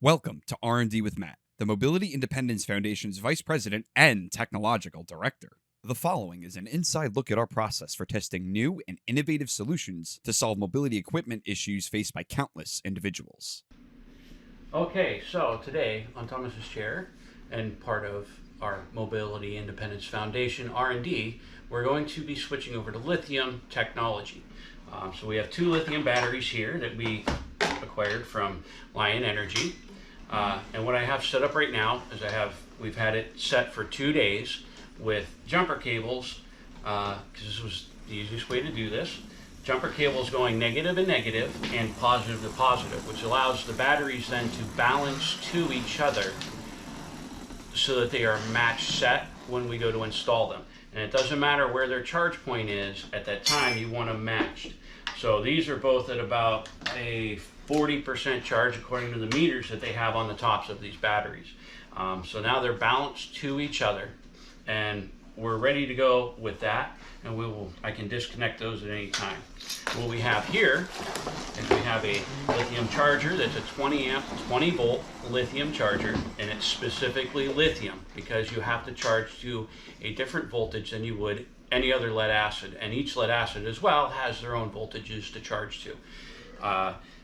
Welcome to R&D with Matt, the Mobility Independence Foundation's Vice President and Technological Director. The following is an inside look at our process for testing new and innovative solutions to solve mobility equipment issues faced by countless individuals. Okay, so today on Thomas's chair and part of our Mobility Independence Foundation R&D, we're going to be switching over to lithium technology. So we have two lithium batteries here that we acquired from Lion Energy. And what I have set up right now is we've had it set for 2 days with jumper cables, because this was the easiest way to do this. Jumper cables going negative and negative and positive to positive, which allows the batteries then to balance to each other so that they are match set when we go to install them. And it doesn't matter where their charge point is at that time, you want them matched. So these are both at about a 40% charge according to the meters that they have on the tops of these batteries. So now they're balanced to each other, and we're ready to go with that, and I can disconnect those at any time. What we have here is we have a lithium charger that's a 20 amp, 20 volt lithium charger, and it's specifically lithium because you have to charge to a different voltage than you would any other lead acid, and each lead acid as well has their own voltages to charge to.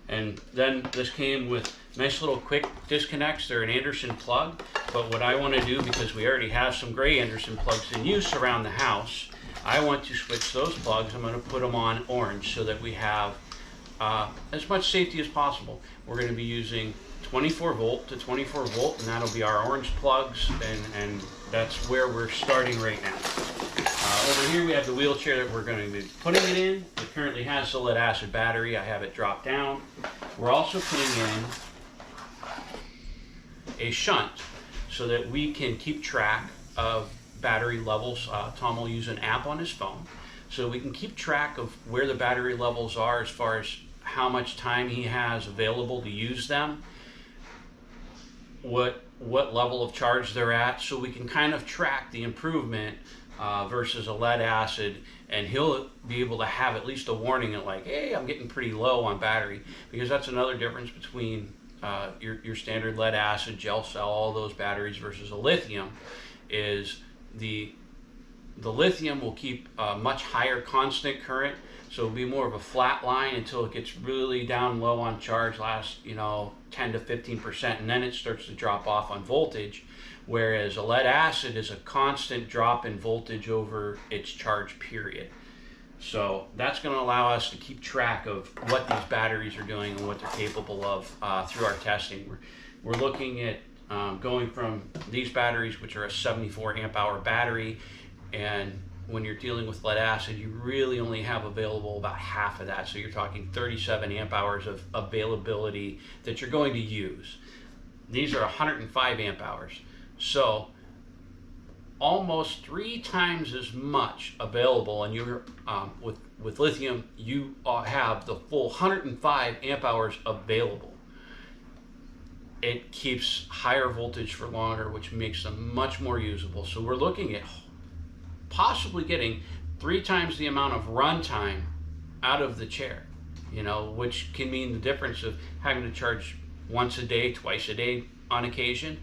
And then this came with nice little quick disconnects. They're an Anderson plug, but what I want to do, because we already have some gray Anderson plugs in use around the house, I want to switch those plugs. I'm going to put them on orange so that we have as much safety as possible. We're going to be using 24 volt to 24 volt, and that'll be our orange plugs, and that's where we're starting right now. Over here we have the wheelchair that we're going to be putting it in. It currently has the lead acid battery. I have it dropped down. We're also putting in a shunt so that we can keep track of battery levels. Tom will use an app on his phone so we can keep track of where the battery levels are as far as how much time he has available to use them, what level of charge they're at, so we can kind of track the improvement versus a lead acid, and he'll be able to have at least a warning at like, hey, I'm getting pretty low on battery, because that's another difference between your standard lead acid, gel cell, all those batteries versus a lithium, is the lithium will keep a much higher constant current, so it'll be more of a flat line until it gets really down low on charge, lasts 10 to 15%, and then it starts to drop off on voltage. Whereas a lead acid is a constant drop in voltage over its charge period. So that's going to allow us to keep track of what these batteries are doing and what they're capable of through our testing. We're looking at going from these batteries, which are a 74 amp hour battery, and when you're dealing with lead acid, you really only have available about half of that. So you're talking 37 amp hours of availability that you're going to use. These are 105 amp hours. So almost 3 times as much available, and you're with lithium, you have the full 105 amp hours available. It keeps higher voltage for longer, which makes them much more usable. So we're looking at possibly getting 3 times the amount of run time out of the chair, which can mean the difference of having to charge once a day, twice a day on occasion,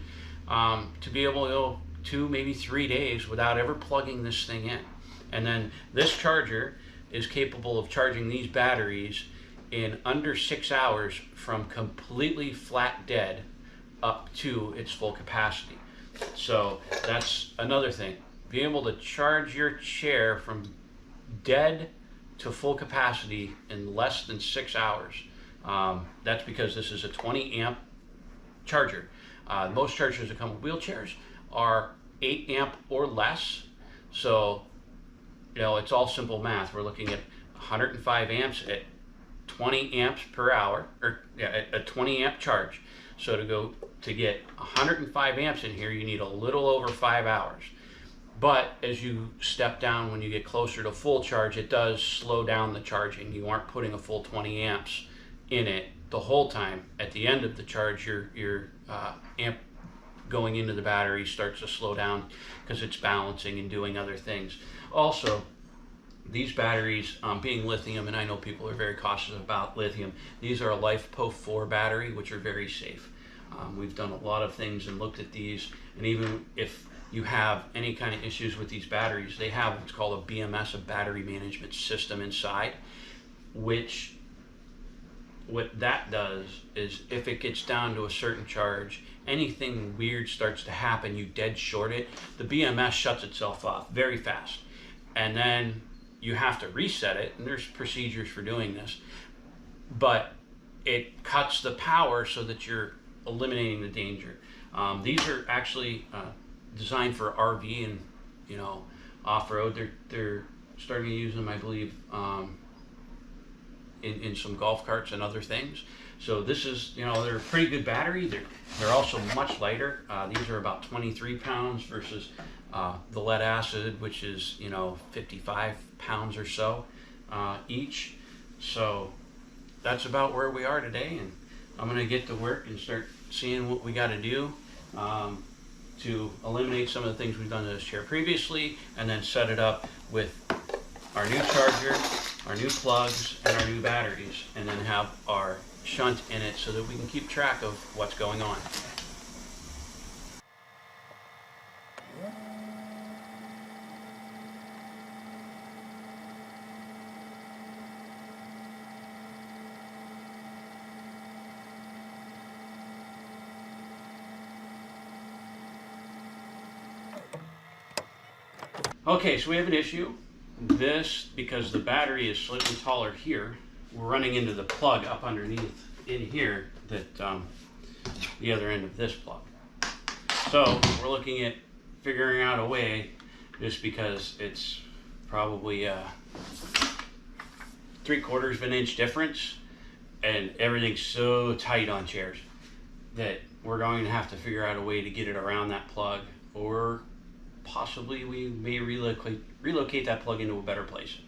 to be able to go 2, maybe 3 days without ever plugging this thing in. And then this charger is capable of charging these batteries in under 6 hours from completely flat dead up to its full capacity. So that's another thing. Being able to charge your chair from dead to full capacity in less than 6 hours. That's because this is a 20 amp charger. Most chargers that come with wheelchairs are 8 amp or less. So, it's all simple math. We're looking at 105 amps at 20 amps per hour, or a 20 amp charge. So to get 105 amps in here, you need a little over 5 hours. But as you step down, when you get closer to full charge, it does slow down the charging. You aren't putting a full 20 amps in it the whole time. At the end of the charge, your amp going into the battery starts to slow down because it's balancing and doing other things. Also, these batteries, being lithium, and I know people are very cautious about lithium, these are a LifePo 4 battery, which are very safe. We've done a lot of things and looked at these, and even if you have any kind of issues with these batteries, they have what's called a BMS, a battery management system inside, which what that does is if it gets down to a certain charge, anything weird starts to happen, you dead short it, the BMS shuts itself off very fast. And then you have to reset it, and there's procedures for doing this, but it cuts the power so that you're eliminating the danger. These are actually designed for RV and off-road. They're starting to use them, I believe, in some golf carts and other things. So this is, they're a pretty good battery. They're also much lighter. These are about 23 pounds versus the lead acid, which is 55 pounds or so each. So that's about where we are today, and I'm going to get to work and start seeing what we got to do to eliminate some of the things we've done to this chair previously, and then set it up with our new charger, our new plugs, and our new batteries, and then have our shunt in it so that we can keep track of what's going on. Okay, so we have an issue. This, because the battery is slightly taller here, we're running into the plug up underneath in here, that the other end of this plug. So we're looking at figuring out a way, just because it's probably 3/4 of an inch difference, and everything's so tight on chairs that we're going to have to figure out a way to get it around that plug, or possibly we may relocate that plug into a better place.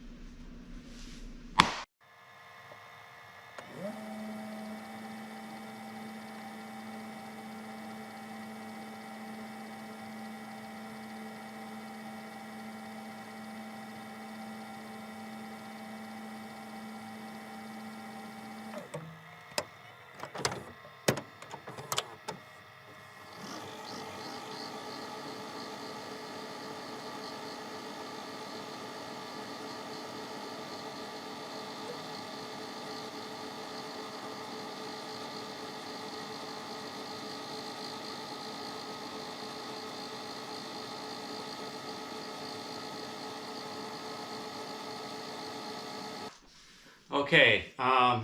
Okay, I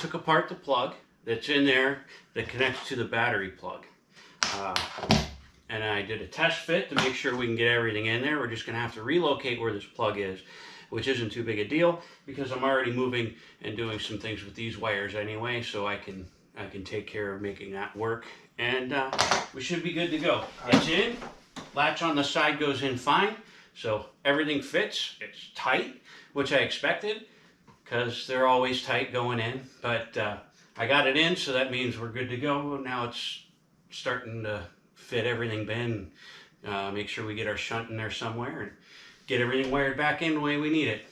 took apart the plug that's in there that connects to the battery plug. And I did a test fit to make sure we can get everything in there. We're just going to have to relocate where this plug is, which isn't too big a deal because I'm already moving and doing some things with these wires anyway, so I can take care of making that work. And we should be good to go. It's in. Latch on the side goes in fine, so everything fits. It's tight, which I expected, because they're always tight going in, but I got it in, so that means we're good to go. Now it's starting to fit everything in, make sure we get our shunt in there somewhere, and get everything wired back in the way we need it.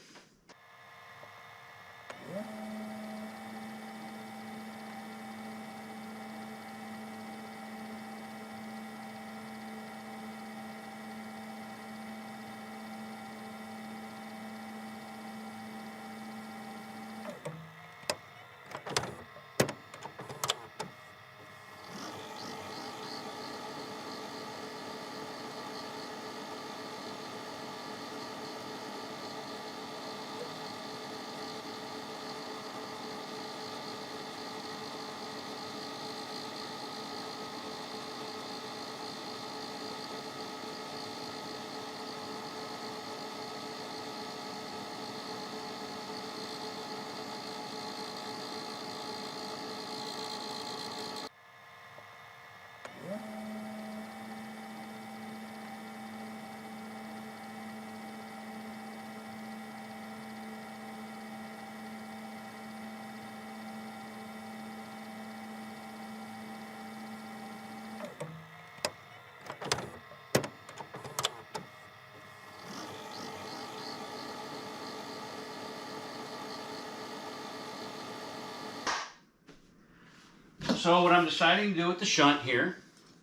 So what I'm deciding to do with the shunt here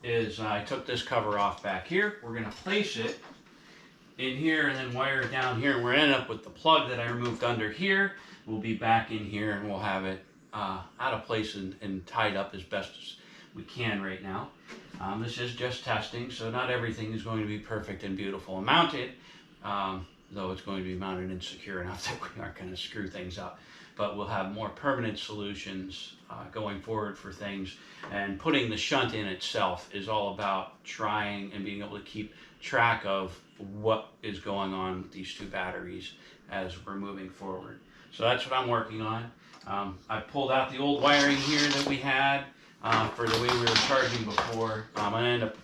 is I took this cover off back here. We're going to place it in here and then wire it down here, and we're going to end up with the plug that I removed under here. We'll be back in here and we'll have it out of place and tied up as best as we can right now. This is just testing, so not everything is going to be perfect and beautiful and mounted, though it's going to be mounted and secure enough that we aren't going to screw things up. But we'll have more permanent solutions going forward for things. And putting the shunt in itself is all about trying and being able to keep track of what is going on with these two batteries as we're moving forward. So that's what I'm working on. I pulled out the old wiring here that we had for the way we were charging before. I'm going to end up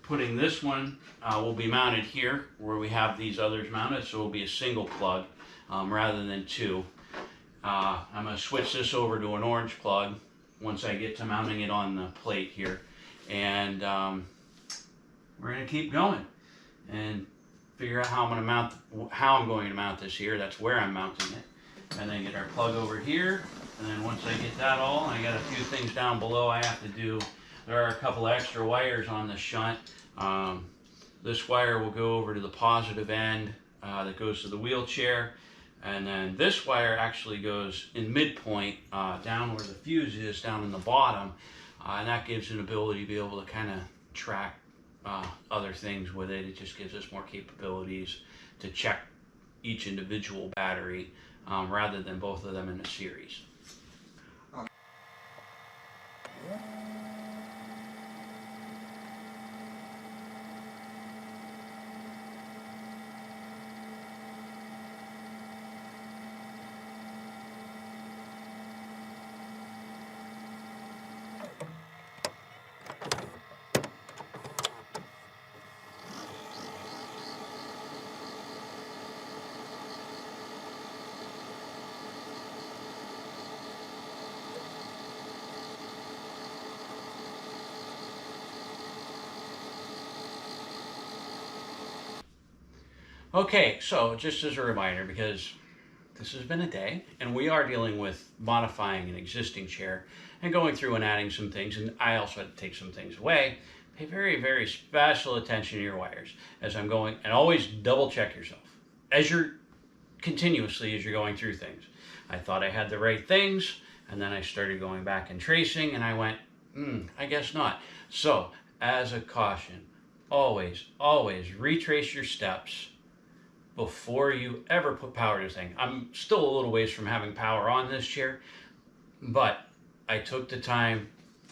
putting this one, will be mounted here where we have these others mounted, so it will be a single plug rather than two. I'm going to switch this over to an orange plug once I get to mounting it on the plate here, and we're going to keep going and figure out how I'm going to mount this here. That's where I'm mounting it, and then get our plug over here. And then once I get that all, I got a few things down below I have to do. There are a couple extra wires on the shunt. This wire will go over to the positive end that goes to the wheelchair. And then this wire actually goes in midpoint down where the fuse is, down in the bottom. And that gives an ability to be able to kind of track other things with it. It just gives us more capabilities to check each individual battery rather than both of them in a series. Okay, so just as a reminder, because this has been a day, and we are dealing with modifying an existing chair and going through and adding some things, and I also had to take some things away. Pay very, very special attention to your wires as I'm going, and always double check yourself as you're going through things. I thought I had the right things, and then I started going back and tracing, and I went, I guess not. So, as a caution, always retrace your steps before you ever put power to this thing. I'm still a little ways from having power on this chair, but I took the time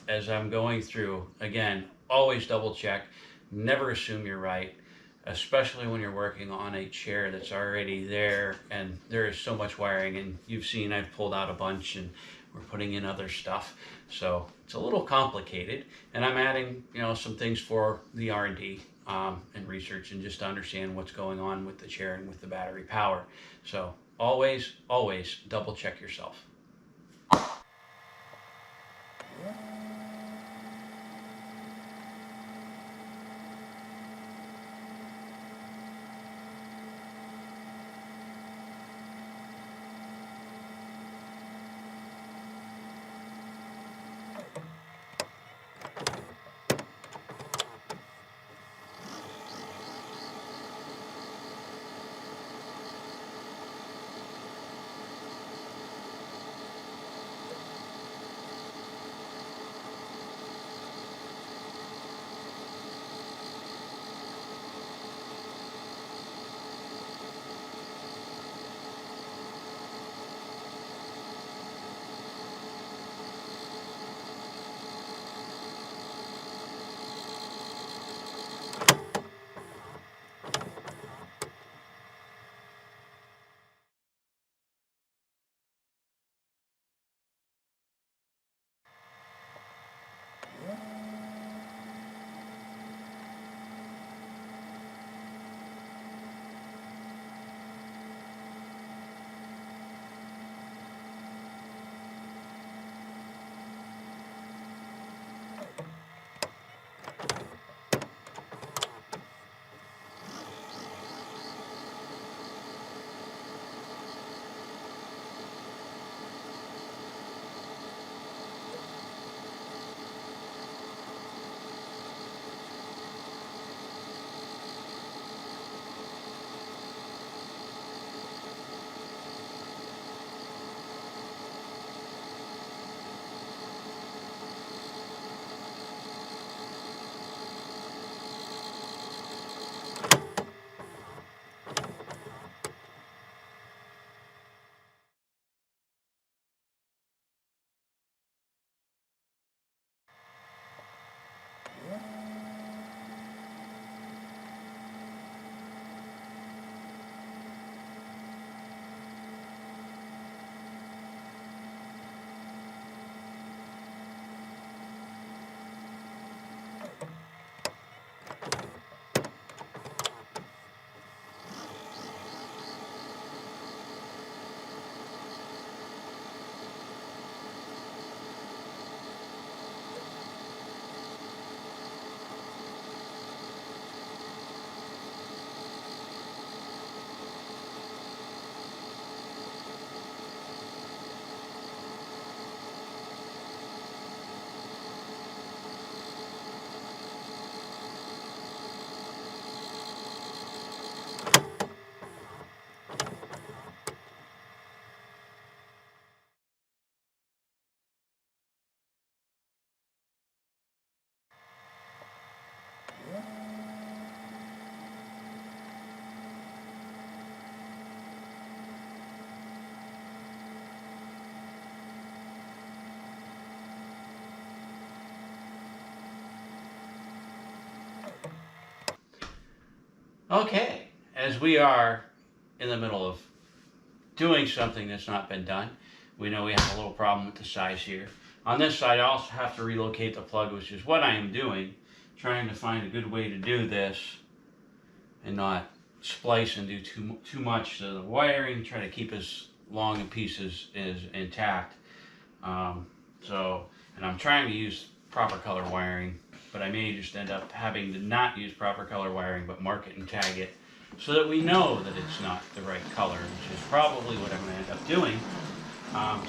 as I'm going through. Again, always double check, never assume you're right, especially when you're working on a chair that's already there and there is so much wiring, and you've seen I've pulled out a bunch and we're putting in other stuff. So it's a little complicated, and I'm adding, some things for the R&D and research, and just to understand what's going on with the chair and with the battery power. So always double check yourself. Okay, as we are in the middle of doing something that's not been done, we know we have a little problem with the size here. On this side, I also have to relocate the plug, which is what I am doing, trying to find a good way to do this and not splice and do too much to the wiring, try to keep as long a piece as intact. And I'm trying to use proper color wiring, but I may just end up having to not use proper color wiring, but mark it and tag it so that we know that it's not the right color, which is probably what I'm going to end up doing.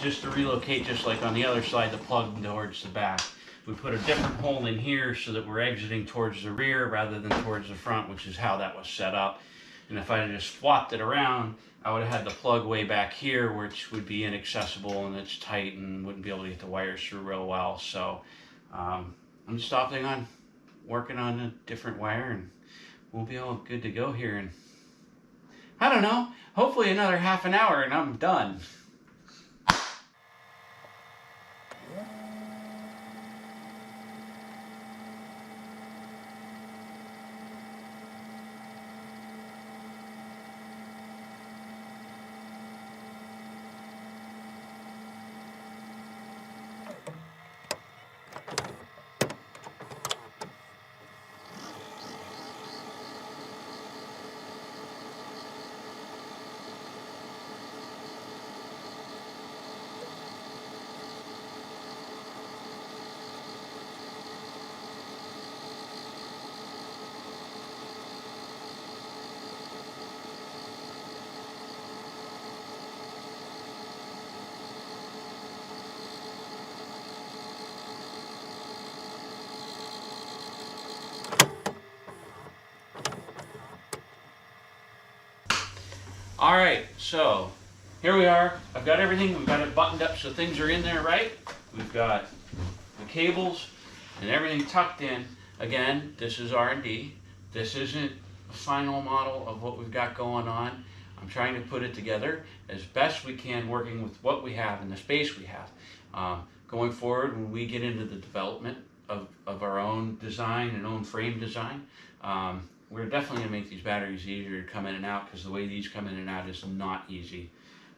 Just to relocate, just like on the other side, the plug towards the back. We put a different hole in here so that we're exiting towards the rear rather than towards the front, which is how that was set up. And if I had just swapped it around, I would have had the plug way back here, which would be inaccessible and it's tight and wouldn't be able to get the wires through real well. So I'm stopping on working on a different wire and we'll be all good to go here. And I don't know, hopefully another half an hour and I'm done. All right, so here we are. I've got everything. We've got it buttoned up so things are in there right. We've got the cables and everything tucked in. Again, this is R&D. This isn't a final model of what we've got going on. I'm trying to put it together as best we can, working with what we have and the space we have. Going forward, when we get into the development of our own design and own frame design, we're definitely going to make these batteries easier to come in and out, because the way these come in and out is not easy.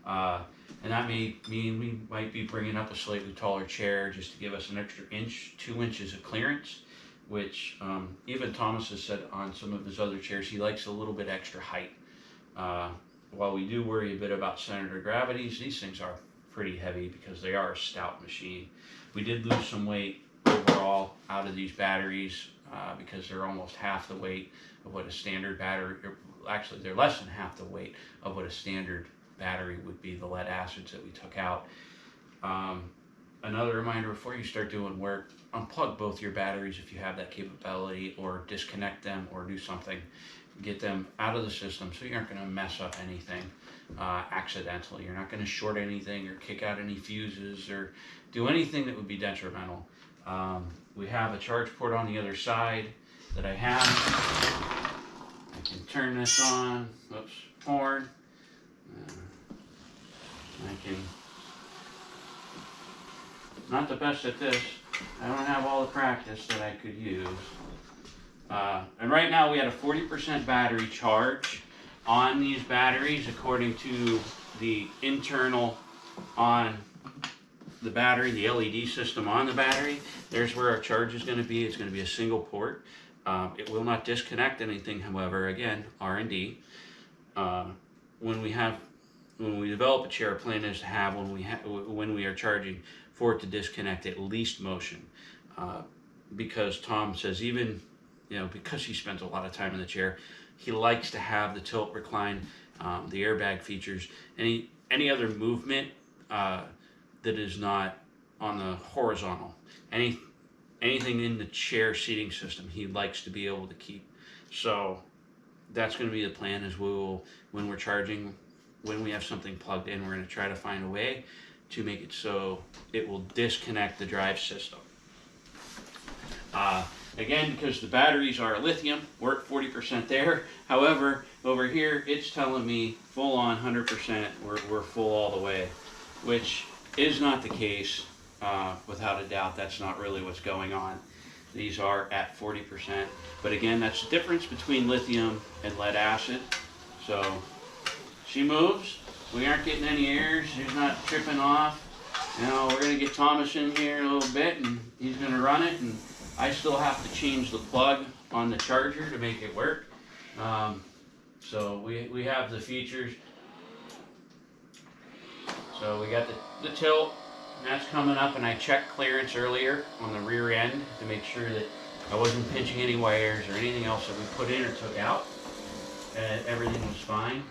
And that may mean we might be bringing up a slightly taller chair just to give us an extra 2 inches of clearance, which even Thomas has said on some of his other chairs he likes a little bit extra height. While we do worry a bit about center of gravities, these things are pretty heavy because they are a stout machine. We did lose some weight overall out of these batteries because they're almost half the weight of what a standard battery, or actually they're less than half the weight of what a standard battery would be, the lead acids that we took out. Another reminder before you start doing work, unplug both your batteries if you have that capability, or disconnect them, or do something. Get them out of the system so you aren't going to mess up anything accidentally. You're not going to short anything or kick out any fuses or do anything that would be detrimental. We have a charge port on the other side that I have. I can turn this on. Oops, horn. I can. Not the best at this. I don't have all the practice that I could use. And right now we had a 40% battery charge on these batteries according to the internal on the battery, the LED system on the battery. There's where our charge is going to be. It's going to be a single port. It will not disconnect anything, however, again, R&D. When we develop a chair, plan is to have when we are charging for it to disconnect at least motion, because Tom says even because he spends a lot of time in the chair, he likes to have the tilt recline, the airbag features, any other movement that is not on the horizontal, anything in the chair seating system he likes to be able to keep. So that's going to be the plan, is when we're charging, when we have something plugged in, we're going to try to find a way to make it so it will disconnect the drive system. Again, because the batteries are lithium, we're at 40% there. However, over here, it's telling me full on 100%, we're full all the way, which is not the case. Without a doubt, that's not really what's going on. These are at 40%. But again, that's the difference between lithium and lead acid. So she moves. We aren't getting any errors. She's not tripping off. Now we're going to get Thomas in here in a little bit, and he's going to run it. And I still have to change the plug on the charger to make it work. So we have the features. So we got the tilt. That's coming up, and I checked clearance earlier on the rear end to make sure that I wasn't pinching any wires or anything else that we put in or took out. And everything was fine.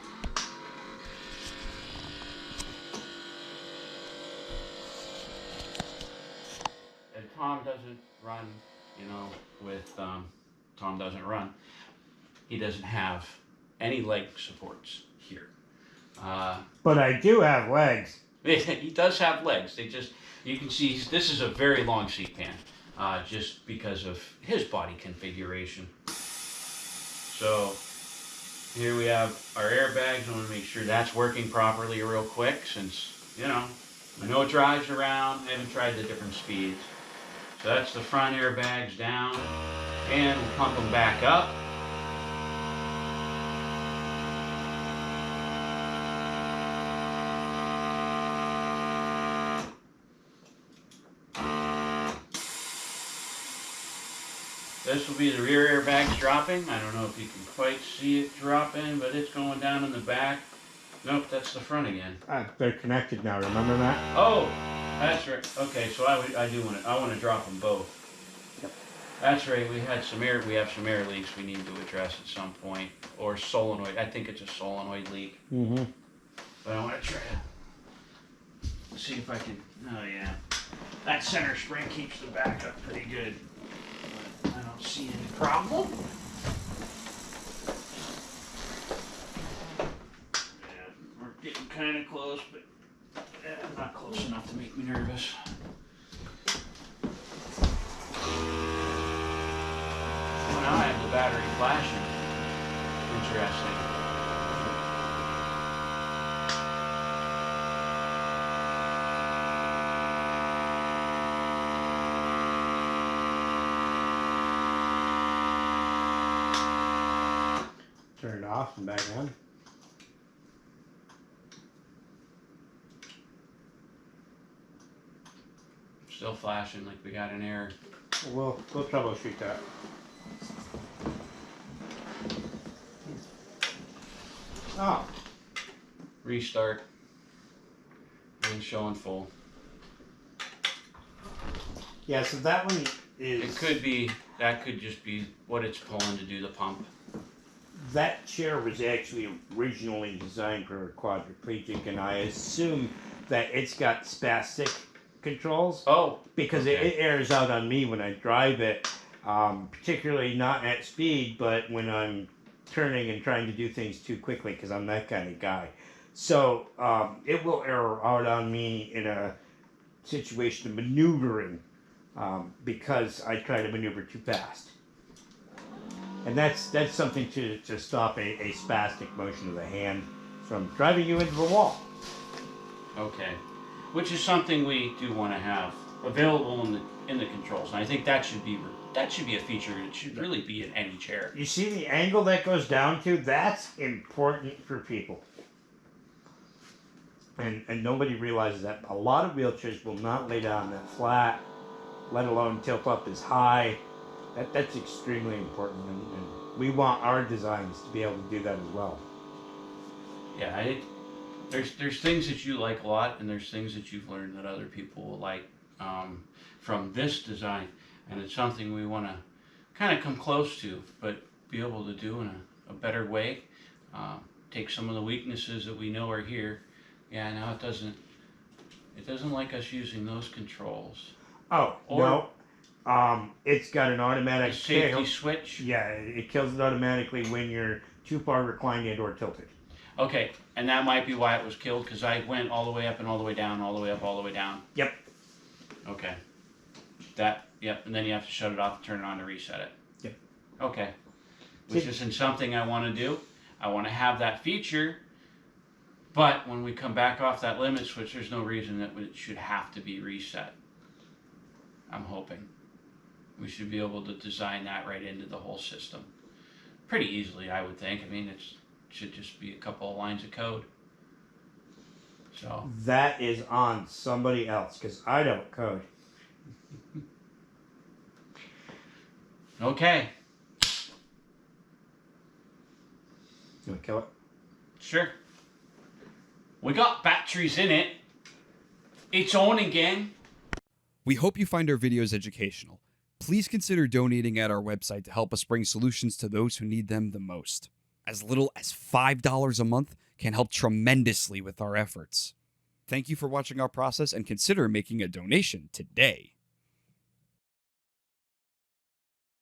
And Tom doesn't run, Tom doesn't run. He doesn't have any leg supports here. But I do have legs. He does have legs. You can see this is a very long seat pan, just because of his body configuration. So here we have our airbags. I want to make sure that's working properly real quick, since, I know it drives around. I haven't tried the different speeds. So that's the front airbags down, and we'll pump them back up. This will be the rear airbags dropping. I don't know if you can quite see it dropping, but it's going down in the back. Nope, that's the front again. They're connected now, remember that? Oh, that's right. Okay, so I want to drop them both. Yep. That's right. We have some air leaks we need to address at some point, or solenoid. I think it's a solenoid leak. Mm-hmm. But I want to try to see if I can. Oh yeah, that center spring keeps the back up pretty good. I don't see any problem. Yeah, we're getting kind of close, but not close enough to make me nervous. Well, now I have the battery flashing. Interesting. Turn it off and back on. Still flashing like we got an error. We'll troubleshoot that. Oh, Restart. And showing full. yeah. So that one is. That could just be what it's pulling to do the pump. That chair was actually originally designed for a quadriplegic, and I assume that it's got spastic controls. Oh, Because okay. it airs out on me when I drive it, particularly not at speed, but when I'm turning and trying to do things too quickly, because I'm that kind of guy. So it will air out on me in a situation of maneuvering, because I try to maneuver too fast. And that's something to stop a spastic motion of the hand from driving you into the wall. Okay. Which is something we do want to have available in the controls, and I think that should be a feature. It should really be in any chair. You see the angle that goes down to? That's important for people. And nobody realizes that. A lot of wheelchairs will not lay down that flat, let alone tilt up as high. That's extremely important, and we want our designs to be able to do that as well. Yeah, there's things that you like a lot, and there's things that you've learned that other people will like from this design, and it's something we want to kind of come close to, but be able to do in a better way. Take some of the weaknesses that we know are here. Yeah, now it doesn't like us using those controls. Oh, no. It's got an automatic Safety switch. Yeah, it kills it automatically when you're too far reclined and or tilted. Okay, and that might be why it was killed, because I went all the way up and all the way down, all the way up, all the way down. Yep. Okay. Yep, and then you have to shut it off and turn it on to reset it. Yep. Okay. Which isn't something I want to do. I want to have that feature, but when we come back off that limit switch, there's no reason that it should have to be reset. I'm hoping. We should be able to design that right into the whole system pretty easily, I would think. I mean, it should just be a couple of lines of code. So That is on somebody else because I don't code. okay, You want to kill it? sure. We got batteries in it. It's on again. We hope you find our videos educational. Please consider donating at our website to help us bring solutions to those who need them the most. As little as $5 a month can help tremendously with our efforts. Thank you for watching our process and consider making a donation today.